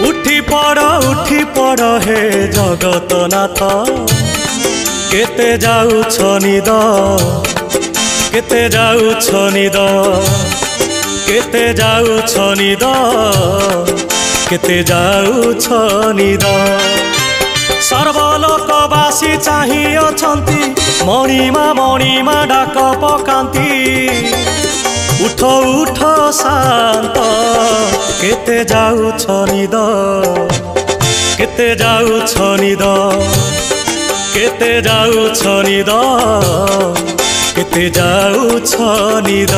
उठी पड़ हे जगतनाथ केते जाउछ निद केते जाउछ निद केते जाउछ निद केते जाउछ निद सर्वलोकवासी चाहि अछंती मणिमा डाक पकांती उठ उठ शांत केते जाउछ निद केते जाउछ निद केते जाउछ निद केते जाउछ निद।